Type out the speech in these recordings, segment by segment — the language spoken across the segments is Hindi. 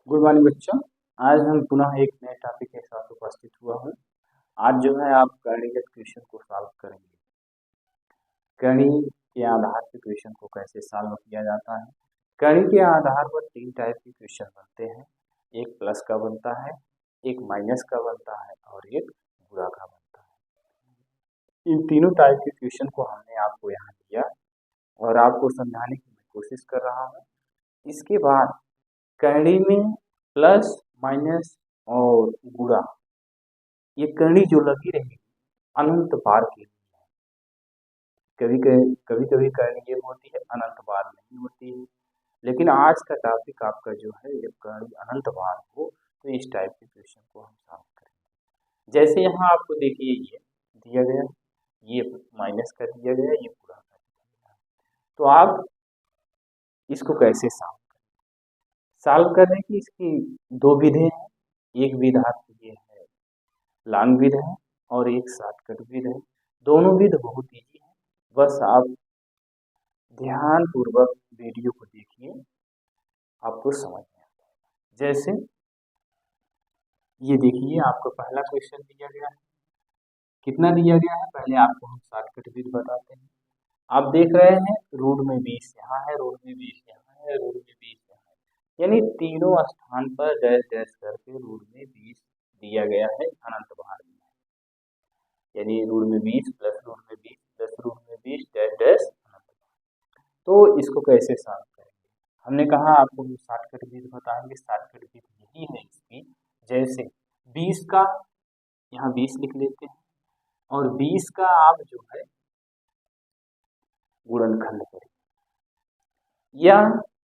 गुड मॉर्निंग बच्चों। आज हम पुनः एक नए टॉपिक के साथ उपस्थित हुआ हूँ। आज जो है आप गणित क्वेश्चन को सॉल्व करेंगे। गणित के आधार पर क्वेश्चन को कैसे सॉल्व किया जाता है। गणित के आधार पर तीन टाइप के क्वेश्चन बनते हैं। एक प्लस का बनता है, एक माइनस का बनता है और एक गुणा का बनता है। इन तीनों टाइप के क्वेश्चन को हमने आपको यहाँ दिया और आपको समझाने की मैं कोशिश कर रहा हूँ। इसके बाद करणी में प्लस माइनस और गुणा ये करणी जो लगी रहेगी अनंत बार के लिए है। कभी कभी करणी ये होती है, अनंत बार नहीं होती है। लेकिन आज का टॉपिक आपका जो है जब करणी अनंत बार हो तो इस टाइप के क्वेश्चन को हम सॉल्व करेंगे। जैसे यहाँ आपको देखिए ये दिया गया, ये माइनस का दिया गया, ये गुणा का दिया गया। तो आप इसको कैसे सॉल्व करने की इसकी दो विधि हैं। एक विधा ये है लॉन्ग विध है और एक शॉर्टकट विध है। दोनों विध बहुत इजी है, बस आप ध्यान पूर्वक वीडियो को देखिए, आपको समझ में आएगा। जैसे ये देखिए आपको पहला क्वेश्चन दिया गया है, कितना दिया गया है पहले आपको हम शॉर्टकट विध बताते हैं। आप देख रहे हैं रूट में 20 यहाँ है, रूट में 20 यहाँ है, रूट में 20 यहाँ है, यानी तीनों स्थान पर डैश डैश करके रूट में 20 दिया गया है अनंत बार में। यानी रूट में 20 प्लस रूट में 20 प्लस रूट में 20 डैश डैश अनंत बार। तो इसको कैसे सॉल्व करेंगे, हमने कहा आपको हम शॉर्टकट विधि बताएंगे। शॉर्टकट विधि यही है इसकी, जैसे 20 का यहाँ 20 लिख लेते हैं और 20 का आप जो है गुणनखंड करें या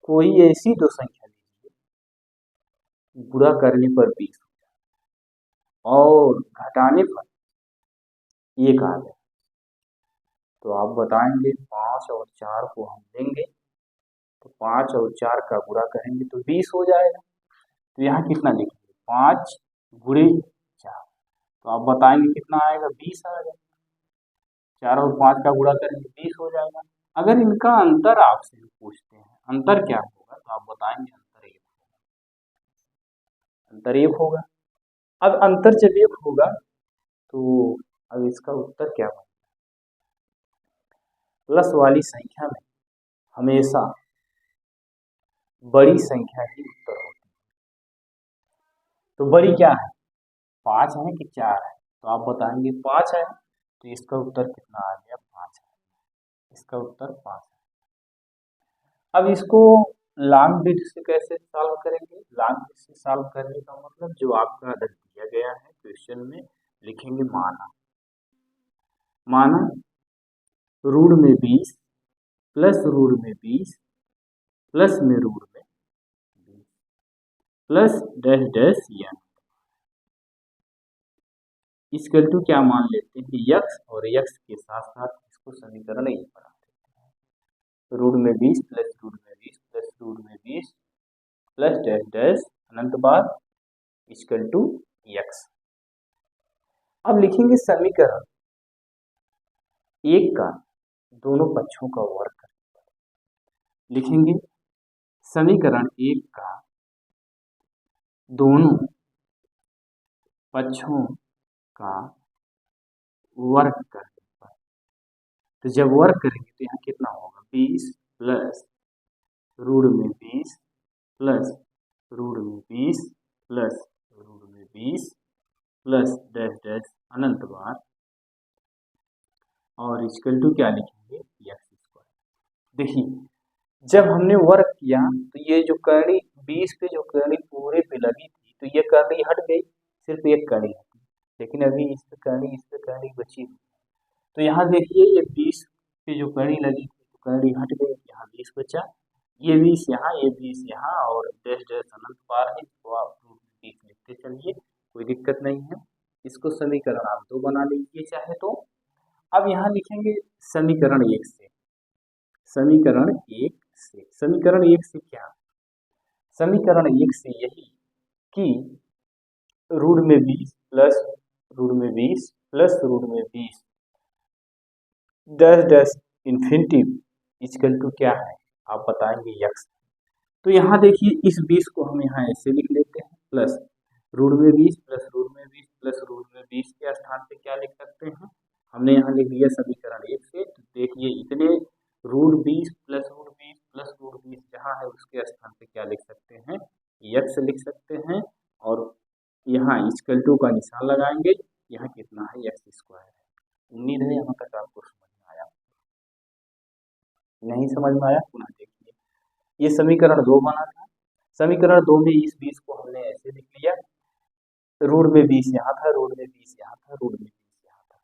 कोई ऐसी दो संख्या लीजिए गुणा करने पर 20 और घटाने पर 1 आ गया। तो आप बताएंगे 5 और 4 को हम लेंगे तो 5 और 4 का गुणा करेंगे तो 20 हो जाएगा। तो यहाँ कितना लिखेंगे 5 गुणे 4, तो आप बताएंगे कितना आएगा 20 आएगा। 4 और 5 का गुणा करेंगे 20 हो जाएगा। अगर इनका अंतर आपसे पूछते हैं अंतर क्या होगा तो आप बताएंगे अंतर 1 होगा। अब अंतर जब 1 होगा तो अब इसका उत्तर क्या होगा। प्लस वाली संख्या में हमेशा बड़ी संख्या ही उत्तर होती है। तो बड़ी क्या है, 5 है कि 4 है, तो आप बताएंगे 5 है, तो इसका उत्तर कितना आ गया 5 है, इसका उत्तर 5 है। अब इसको लॉन्ग विधि से कैसे सॉल्व करेंगे। लॉन्ग विधि से सॉल्व करने का मतलब जो आपका अगर दिया गया है क्वेश्चन में लिखेंगे माना रूट में 20 प्लस रूट में 20 प्लस में रूट में 20 प्लस डैश डैश या इसकल टू क्या मान लेते हैं यक्स, और यक्स के साथ साथ इसको समीकरण ये बना देते हैं रूट में 20 प्लस रूट में 20 प्लस रूट में 20 प्लस डैश डैश अनंत बार इक्वल टू यक्स। अब लिखेंगे समीकरण एक का दोनों पक्षों का वर्ग करें। लिखेंगे समीकरण एक का दोनों पक्षों का वर्ग करने पर, तो जब वर्ग करेंगे तो यहाँ कितना होगा 20 प्लस रूट में 20 प्लस रूट में 20 प्लस रूट में 20 प्लस डैश डैश अनंत बार और इक्वल टू क्या लिखेंगे एक्स स्क्वायर। देखिए जब हमने वर्ग किया तो ये जो करनी 20 पे जो करनी पूरे पे लगी थी तो ये करनी हट गई, सिर्फ एक करनी हटी, लेकिन अभी इस पे करनी बची हुई। तो यहाँ देखिए ये 20 पे जो करनी लगी थी तो करनी हट गई, यहाँ 20 बचा, ये 20 यहाँ, ये 20 यहाँ और डैश डैश अनंत बार है, तो आप 20 लिखते चलिए, कोई दिक्कत नहीं है। इसको समीकरण आप 2 बना लीजिए चाहे तो। अब यहाँ लिखेंगे समीकरण 1 से, समीकरण 1 से, समीकरण 1 से क्या, समीकरण 1 से यही कि रूट में 20 प्लस रूट में 20 प्लस रूट में 20 dash dash infinity equal to क्या है आप बताएंगे यक्स। तो यहाँ देखिए इस 20 को हम यहाँ ऐसे लिख लेते हैं, प्लस रूट में 20 प्लस रूट में 20 प्लस रूट में 20 के स्थान पे क्या लिख सकते हैं, हमने यहाँ लिख दिया समीकरण 1 से। तो देखिए इतने root 20 plus root 20 plus root 20 जहाँ है उसके स्थान पे क्या लिख सकते हैं, यक्स लिख सकते हैं। और यहाँ इक्वल टू का निशान लगाएंगे, यहाँ कितना है एक्स स्क्वायर है। उम्मीद है यहाँ तक आपको समझ में आया। नहीं समझ में आया पुनः देखिए, ये समीकरण 2 बना था। समीकरण 2 में इस 20 को हमने ऐसे लिख लिया, रूट में 20 यहाँ था, रूट में 20 यहाँ था, रूट में 20 यहाँ था।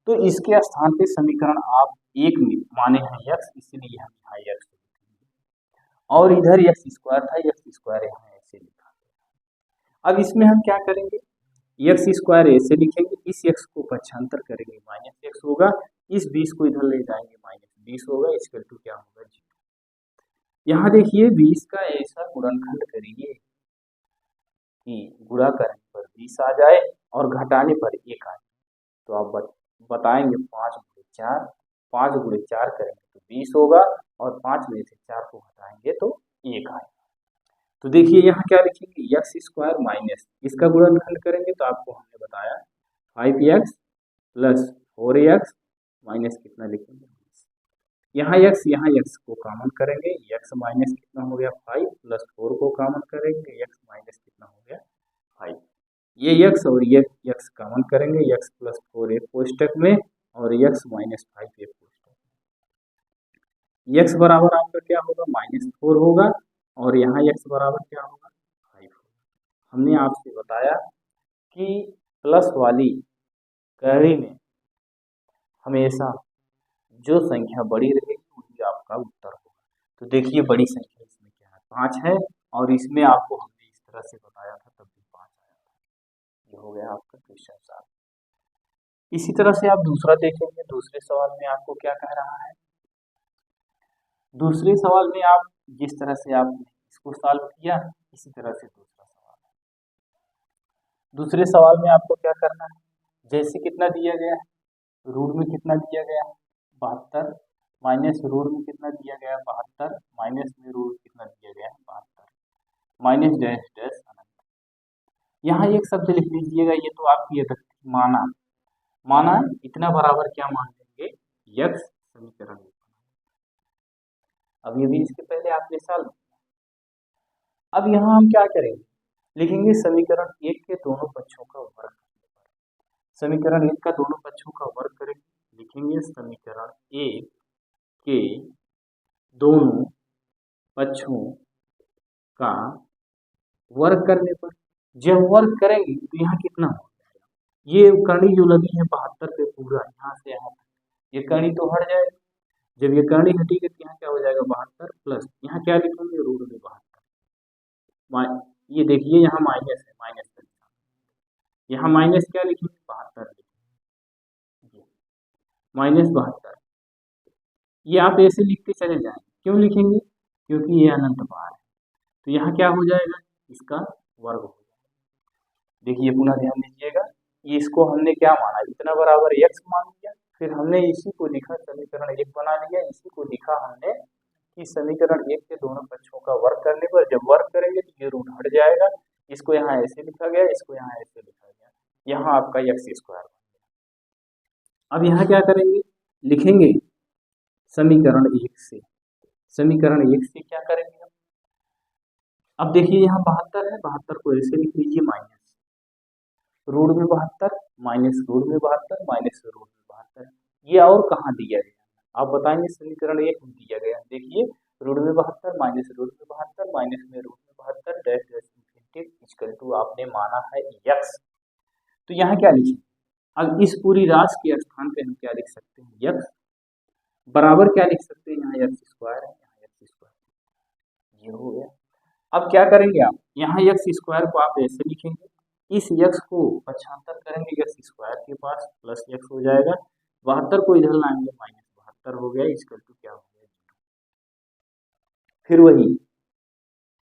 तो इसके स्थान पे समीकरण आप 1 में माने हैं यक्स, इसलिए हम यहाँ यक्स लिखेंगे। और इधर एक्स स्क्वायर था, एक्स स्क्वायर यहाँ ऐसे लिखा। अब इसमें हम क्या करेंगे, एक्स स्क्वायर ऐसे लिखेंगे, इस एक्स को पक्षांतर करेंगे, माइनस एक्स होगा, इस 20 को इधर ले जाएंगे, माइनस 20 होगा, इक्वल टू क्या होगा 0। यहाँ देखिए 20 का ऐसा गुणनखंड करिए कि गुणा करने पर 20 आ जाए और घटाने पर 1 आए। तो आप बताएंगे 5 गुणे 4, 5 गुणे 4 करेंगे तो 20 होगा, और 5 में से 4 को घटाएंगे तो 1 आएगा। तो देखिए यहाँ क्या लिखेंगे, एक्स स्क्वायर माइनस इसका गुणनखंड करेंगे तो आपको हमने बताया 5x प्लस 4x माइनस कितना लिखेंगे, यहाँ x को कॉमन करेंगे, x माइनस कितना हो गया 5 प्लस 4 को कॉमन करेंगे, x माइनस कितना हो गया 5। ये x और ये x कॉमन करेंगे, x प्लस 4 एक कोष्टक में और x माइनस 5 एक कोष्टक में। x बराबर आपका क्या होगा -4 होगा, और यहाँ x बराबर क्या होगा 5 होगा। हमने आपसे बताया कि प्लस वाली कड़ी में हमेशा जो संख्या बड़ी रहेगी वही आपका उत्तर होगा। तो देखिए बड़ी संख्या इसमें क्या है 5 है, और इसमें आपको हमने इस तरह से बताया था तब भी 5 आया था। ये हो गया आपका क्वेश्चन 7। इसी तरह से आप दूसरा देखेंगे, दूसरे सवाल में आपको क्या कह रहा है। दूसरे सवाल में आप जिस तरह से आपने इसको सॉल्व किया, इसी तरह से दूसरा सवाल है। दूसरे सवाल में आपको क्या करना है, जैसे कितना दिया गया है, रूट में कितना दिया गया है 72, माइनस रूट में कितना दिया गया है 72, माइनस में रूट कितना दिया गया है 72, माइनस डैश डैश अनंत। यहाँ एक शब्द लिख लीजिएगा, ये तो आपकी माना माना इतना बराबर क्या मान लेंगे यक्स समीकरण। अब ये भी इसके पहले आपने सॉल्व किया। अब यहाँ हम क्या करेंगे, लिखेंगे समीकरण 1 के दोनों पक्षों का वर्ग। समीकरण 1 का दोनों पक्षों का वर्ग करेंगे, लिखेंगे समीकरण 1 के दोनों पक्षों का वर्ग करने पर, जब वर्ग करेंगे तो यहाँ कितना हो जाएगा, ये कड़ी जो लगी है 72 पे पूरा यहाँ से यहाँ ये कड़ी तो हट जाएगी। जब ये कड़ी हटेगी तो यहाँ क्या हो जाएगा 72 प्लस यहाँ क्या लिखेंगे रूट में 72। ये देखिए यहाँ माइनस है, माइनस का यहाँ माइनस क्या लिखेंगे 72 लिखेंगे, माइनस 72। ये आप ऐसे लिखते चले जाएंगे, क्यों लिखेंगे, क्योंकि ये अनंत बार है। तो यहाँ क्या हो जाएगा, इसका वर्ग हो जाएगा। देखिए पुनः ध्यान दीजिएगा, ये इसको हमने क्या माना, इतना बराबर x मान लिया, फिर हमने इसी को लिखा समीकरण 1 बना लिया, इसी को लिखा हमने कि समीकरण 1 के दोनों पक्षों का वर्ग करने पर जब वर्ग करेंगे तो ये रूट हट जाएगा, इसको यहाँ ऐसे लिखा गया, इसको यहाँ ऐसे लिखा गया, यहाँ आपका एक्स स्क्वायर। अब यहाँ क्या करेंगे, लिखेंगे समीकरण 1 से, समीकरण 1 से क्या करेंगे हम, अब देखिए यहाँ 72 है, 72 को ऐसे लिख लीजिए माइनस रूट में 72 माइनस रूट में 72 माइनस रूट में 72। ये और कहाँ दिया गया, आप बताएंगे समीकरण 1 में दिया गया, देखिए रूट में 72 माइनस रूट में 72 माइनस में रूट में 72 dash dash infinity equal to आपने माना है x। तो यहाँ क्या लिखें, अब इस पूरी राशि के स्थान पे हम क्या लिख सकते हैं x बराबर क्या लिख सकते हैं, यहाँ एक्स स्क्वायर है, यहाँ एक्स स्क्वायर, ये हो गया। अब क्या करेंगे आप, यहाँ एक्स स्क्वायर को आप ऐसे लिखेंगे, इस x को पक्षांतर करेंगे एक्स स्क्वायर के पास, प्लस x हो जाएगा, 72 को इधर लाएंगे माइनस 72 हो गया, इक्वल टू क्या हो गया 0। फिर वही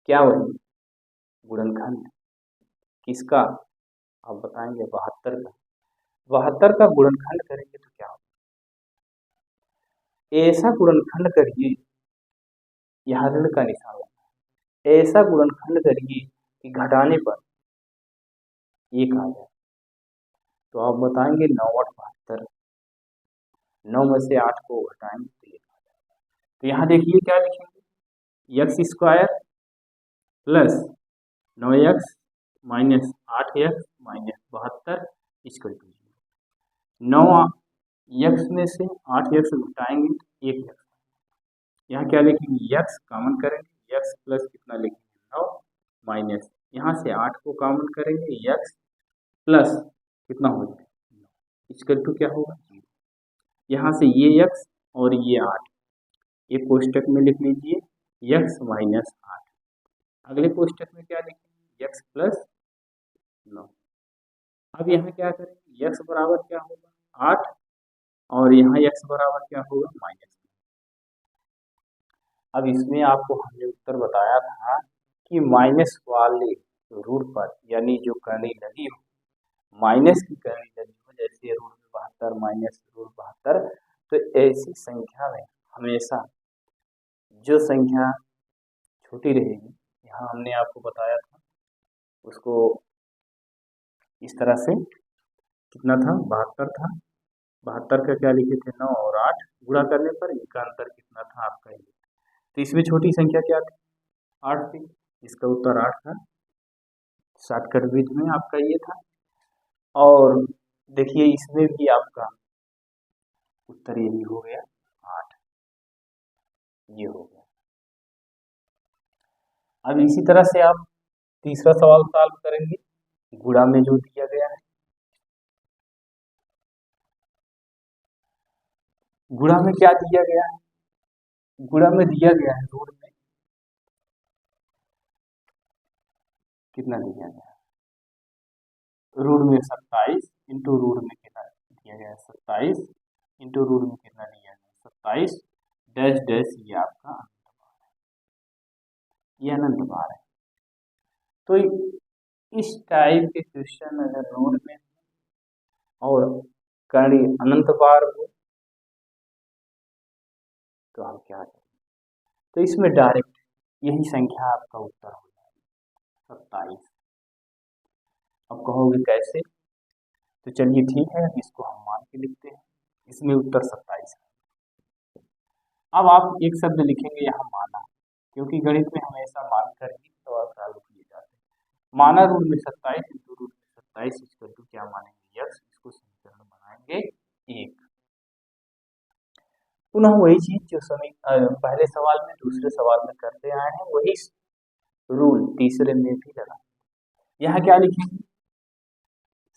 क्या, वही गुणनखंड किसका, आप बताएंगे 72 का, 72 का गुणनखंड करेंगे तो क्या होगा, ऐसा गुणनखंड करिए यहाँ ऋण का निशान लगा, ऐसा गुणनखंड करिए कि घटाने पर 1 आ जाए। तो आप बताएंगे 9 8 72, 9 में से 8 को घटाएंगे तो 1 आ जाएगा। तो यहाँ देखिए क्या लिखेंगे, x square plus 9x minus 8x minus 72 equal to 9 x में से 8x घटाएंगे तो 1x। यहाँ क्या लिखेंगे, x कॉमन करेंगे, x प्लस कितना लिखेंगे 9 माइनस यहाँ से 8 को कॉमन करेंगे, x प्लस कितना हो जाएगा इक्वल टू क्या होगा 0। यहाँ से ये x और ये 8 एक कोष्टक में लिख लीजिए, x माइनस 8। अगले कोष्टक में क्या लिखेंगे, x प्लस 9। अब यहाँ क्या करेंगे, x बराबर क्या होगा 8 और यहाँ x बराबर क्या होगा -। अब इसमें आपको हमने उत्तर बताया था कि माइनस वाले रूट पर यानी जो करनी लगी हो, माइनस की करनी लगी हो, जैसे रूट में 72 माइनस रूट 72, तो ऐसी संख्या में हमेशा जो संख्या छोटी रहेगी, यहाँ हमने आपको बताया था उसको इस तरह से, कितना था 72 था, 72 का क्या लिखे थे 9 और 8 गुणा करने पर इनका अंतर कितना था आपका ये। तो इसमें छोटी संख्या क्या थी 8 थी, इसका उत्तर 8 था। शॉर्टकट विधि में आपका ये था। और देखिए इसमें भी आपका उत्तर यही हो गया 8, ये हो गया। अब इसी तरह से आप तीसरा सवाल सॉल्व करेंगे, गुणा में जो दिया गया है। गुणा में क्या दिया गया है, गुणा में दिया गया है रूट में कितना दिया गया है, रूट में 27 इंटू रूट में कितना दिया गया है 27 इंटू रूट में कितना दिया गया है 27 डैश डैश, ये आपका अनंत बार है, ये अनंत बार है। तो इस टाइप के क्वेश्चन अगर रूट में और कर्ण अनंत बार हो तो हम क्या करें, तो इसमें डायरेक्ट यही संख्या आपका उत्तर हो जाएगी 27। अब कहोगे कैसे, तो चलिए ठीक है, इसको हम मान के लिखते हैं, इसमें उत्तर 27 है। अब आप एक शब्द लिखेंगे यहाँ माना, क्योंकि गणित में हमेशा मान कर ही सवाल सॉल्व किए जाते हैं। माना रूट में 27 इंटू रूट में 27 इक्वल टू क्या मानेंगे x, इसको समीकरण बनाएंगे 1। पुनः वही चीज जो पहले सवाल में दूसरे सवाल में करते आए हैं, वही रूल तीसरे में भी लगा। यहाँ क्या लिखेंगे,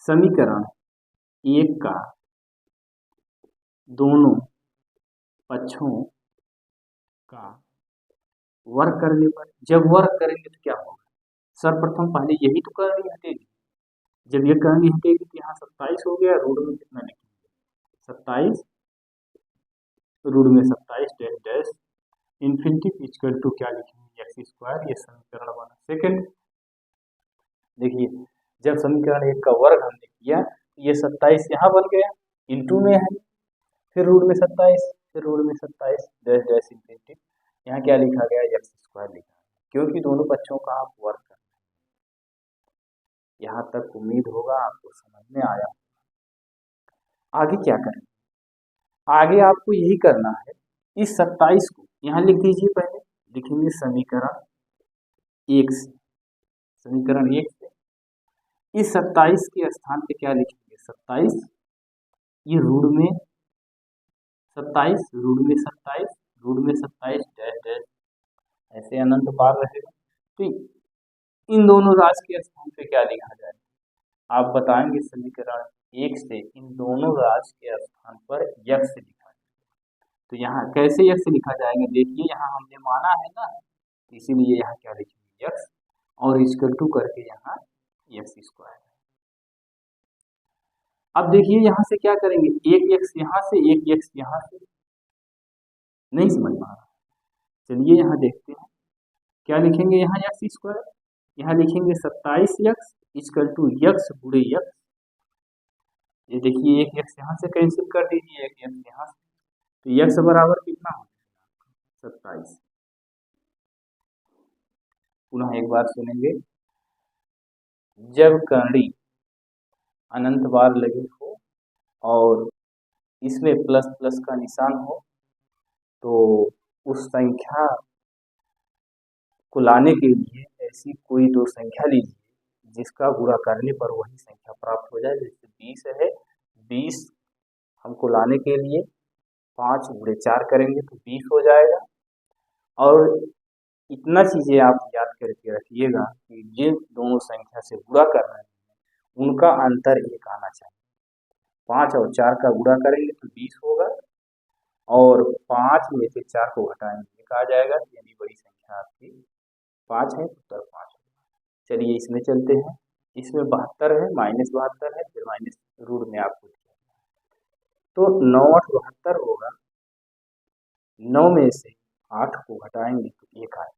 समीकरण 1 का दोनों पक्षों का वर्ग करने पर, जब वर्ग करेंगे तो क्या होगा, सर्वप्रथम पहले यही तो करनी हटेगी, जब ये करनी हटेगी तो यहाँ 27 हो गया, रूट में कितना लिखेंगे 27, रूट में 27 dash dash infinity equal to क्या लिखेंगे एक्स स्क्वायर, ये समीकरण बना। सेकंड देखिए, जब समीकरण 1 का वर्ग हमने किया, ये 27 यहाँ बन गया, इंटू में है, फिर रूट में 27, फिर रूट में 27 डैश डैश इन्फिनिटी, यहाँ क्या लिखा गया एक्स स्क्वायर लिखा, क्योंकि दोनों पक्षों का आप वर्ग कर। यहाँ तक उम्मीद होगा आपको समझ में आया। आगे क्या करें, आगे आपको यही करना है, इस 27 को यहाँ लिख दीजिए, पहले लिखेंगे समीकरण 1 से, समीकरण 1 से इस 27 के स्थान पे क्या लिखेंगे 27, ये रूट में 27, रूट में 27, रूट में 27 डैश डैश, ऐसे अनंत बार रहेगा। तो इन दोनों राशि के स्थान पे क्या लिखा जाएगा, आप बताएंगे समीकरण 1 से इन दोनों राशि के स्थान पर यक्स लिखा जाएगा। तो यहाँ कैसे यक्स लिखा जाएगा, देखिए यहाँ हमने माना है ना, इसीलिए यहाँ क्या लिखेंगे यक्स और इक्वल टू करके यहाँ एक्स स्क्वायर। अब देखिए यहाँ से क्या करेंगे, एक एक्स यहाँ से, एक एक्स यहाँ से, नहीं समझ में आ रहा, चलिए यहाँ देखते हैं क्या लिखेंगे, यहाँ एक्स स्क्वायर, यहाँ लिखेंगे 27 एक्स इक्वल टू एक्स गुणे एक्स, ये देखिए एक एक्स यहाँ से कैंसिल कर दीजिए, एक एक्स यहाँ से, तो एक्स बराबर कितना हो 27, पुनः एक बार सुनेंगे। जब करणी अनंत बार लगी हो और इसमें प्लस प्लस का निशान हो तो उस संख्या को लाने के लिए ऐसी कोई दो संख्या लीजिए जिसका गुणा करने पर वही संख्या प्राप्त हो जाए। जैसे 20 है, 20 हमको लाने के लिए 5 गुणे 4 करेंगे तो 20 हो जाएगा। और इतना चीज़ें आप याद करके रखिएगा कि जिन दोनों संख्या से गुणा कर रहे हैं उनका अंतर 1 आना चाहिए। 5 और 4 का गुणा करेंगे तो 20 होगा और 5 में से 4 को घटाएंगे 1 आ जाएगा, यानी बड़ी संख्या आपकी 5 है, उत्तर 5 होगा। चलिए इसमें चलते हैं। इसमें 72 है, -72 है, फिर माइनस रूट में आपको दिया तो 9 8 72 होगा। 9 में से 8 को घटाएंगे तो 1 आएगा।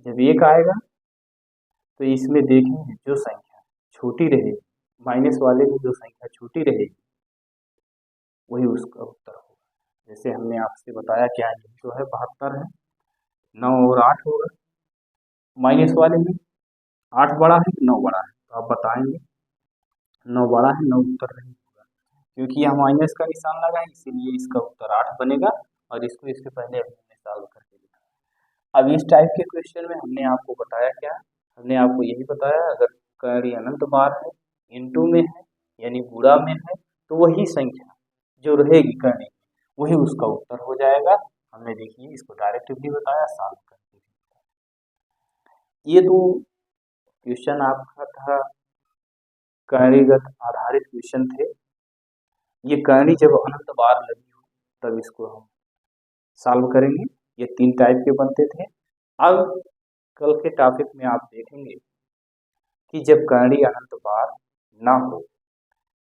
जब 1 आएगा तो इसमें देखेंगे जो संख्या छोटी रहेगी, माइनस वाले में जो संख्या छोटी रहेगी वही उसका उत्तर होगा। जैसे हमने आपसे बताया क्या है, जो है 72 है, 9 और 8 होगा। माइनस वाले में 8 बड़ा है कि 9 बड़ा है, तो आप बताएंगे 9 बड़ा है, 9 उत्तर नहीं होगा क्योंकि यहाँ माइनस का निशान लगा है, इसीलिए इसका उत्तर 8 बनेगा और इसको इसके पहले हमने सॉल्व करके दिखाया। अब इस टाइप के क्वेश्चन में हमने आपको बताया क्या, हमने आपको यही बताया अगर करणी अनंत बार है, इनटू में है यानी गुणा में है तो वही संख्या जो रहेगी करणी वही उसका उत्तर हो जाएगा। हमने देखिए इसको डायरेक्ट भी बताया, सॉल्व करके भी। ये तो क्वेश्चन आपका था, करणीगत आधारित क्वेश्चन थे। ये करणी जब अनंत बार लगी हो तब इसको हम सॉल्व करेंगे। ये 3 टाइप के बनते थे। अब कल के टॉपिक में आप देखेंगे कि जब करणी अनंत बार ना हो,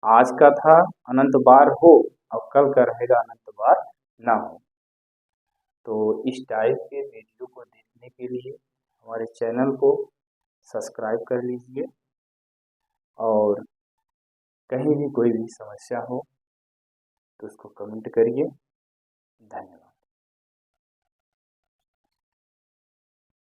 आज का था अनंत बार हो और कल का रहेगा अनंत बार ना हो। तो इस टाइप के वीडियो को देखने के लिए हमारे चैनल को सब्सक्राइब कर लीजिए और कहीं भी कोई भी समस्या हो तो उसको कमेंट करिए। धन्यवाद।